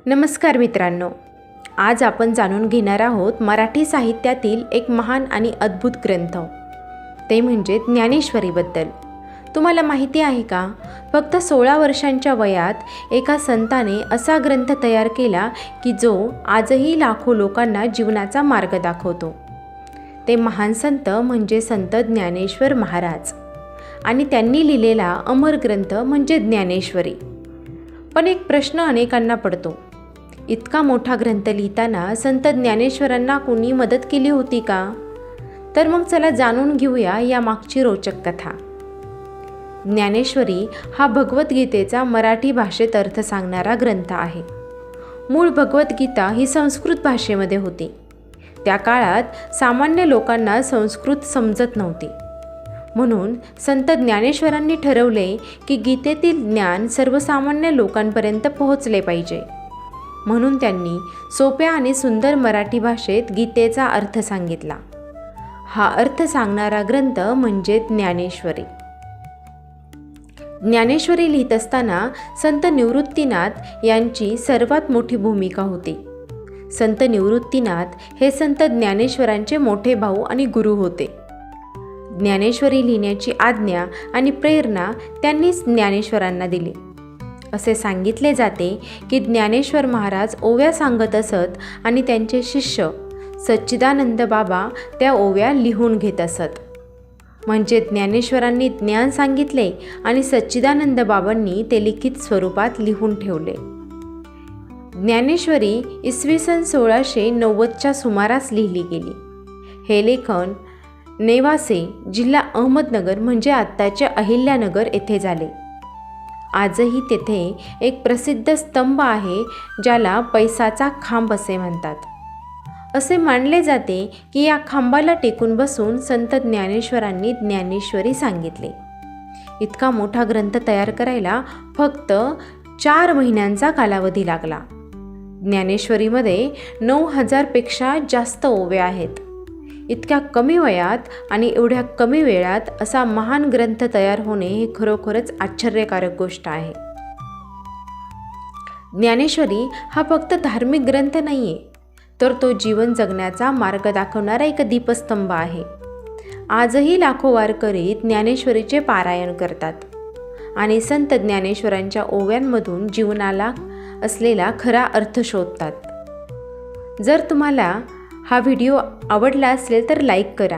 नमस्कार मित्रांनो, आज आपण जाणून घेणार आहोत मराठी साहित्यातील एक महान आणि अद्भुत ग्रंथ, ते म्हणजे ज्ञानेश्वरीबद्दल. तुम्हाला माहिती आहे का, फक्त 16 वर्षांच्या वयात एका संताने असा ग्रंथ तयार केला की जो आजही लाखो लोकांना जीवनाचा मार्ग दाखवतो. ते महान संत म्हणजे संत ज्ञानेश्वर महाराज आणि त्यांनी लिहिलेला अमर ग्रंथ म्हणजे ज्ञानेश्वरी. पण एक प्रश्न अनेकांना पडतो, इतका मोठा ग्रंथ लिहिताना संत ज्ञानेश्वरांना कोणी मदत केली होती का? तर मग चला जाणून घेऊया या मागची रोचक कथा. ज्ञानेश्वरी हा भगवद्गीतेचा मराठी भाषेत अर्थ सांगणारा ग्रंथ आहे. मूळ भगवद्गीता ही संस्कृत भाषेमध्ये होती. त्या काळात सामान्य लोकांना संस्कृत समजत नव्हती. म्हणून संत ज्ञानेश्वरांनी ठरवले की गीतेतील ज्ञान सर्वसामान्य लोकांपर्यंत पोहोचले पाहिजे. म्हणून त्यांनी सोप्या आणि सुंदर मराठी भाषेत गीतेचा अर्थ सांगितला. हा अर्थ सांगणारा ग्रंथ म्हणजे ज्ञानेश्वरी. ज्ञानेश्वरी लिहित असताना संत निवृत्तीनाथ यांची सर्वात मोठी भूमिका होती. संत निवृत्तीनाथ हे संत ज्ञानेश्वरांचे मोठे भाऊ आणि गुरु होते. ज्ञानेश्वरी लिहिण्याची आज्ञा आणि प्रेरणा त्यांनीच ज्ञानेश्वरांना दिली. असे सांगितले जाते की ज्ञानेश्वर महाराज ओव्या सांगत असत आणि त्यांचे शिष्य सच्चिदानंद बाबा त्या ओव्या लिहून घेत असत. म्हणजे ज्ञानेश्वरांनी ज्ञान सांगितले आणि सच्चिदानंद बाबांनी ते लिखित स्वरूपात लिहून ठेवले. ज्ञानेश्वरी इसवी सन 1690च्या सुमारास लिहिली गेली. हे लेखन नेवासे, जिल्हा अहमदनगर म्हणजे आत्ताचे अहिल्यानगर येथे झाले. आजही तेथे एक प्रसिद्ध स्तंभ आहे ज्याला पैसाचा खांब असे म्हणतात. असे मानले जाते की या खांबाला टेकून बसून संत ज्ञानेश्वरांनी ज्ञानेश्वरी सांगितले. इतका मोठा ग्रंथ तयार करायला फक्त 4 महिन्यांचा कालावधी लागला. ज्ञानेश्वरीमध्ये 9000 पेक्षा जास्त ओव्या आहेत. इतक्या कमी वयात आणि एवढ्या कमी वेळात असा महान ग्रंथ तयार होणे हे खरोखरच आश्चर्यकारक गोष्ट आहे. ज्ञानेश्वरी हा फक्त धार्मिक ग्रंथ नाहीये, तर तो जीवन जगण्याचा मार्ग दाखवणारा एक दीपस्तंभ आहे. आजही लाखो वारकरी ज्ञानेश्वरीचे पारायण करतात आणि संत ज्ञानेश्वरांच्या ओव्यांमधून जीवनाला असलेला खरा अर्थ शोधतात. जर तुम्हाला हा व्हिडिओ आवडला असेल तर लाईक करा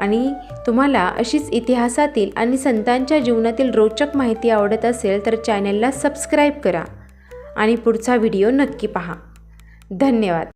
आणि तुम्हाला अशीच इतिहासातील आणि संतांच्या जीवनातील रोचक माहिती आवडत असेल तर चॅनलला सबस्क्राईब करा आणि पुढचा व्हिडिओ नक्की पहा. धन्यवाद.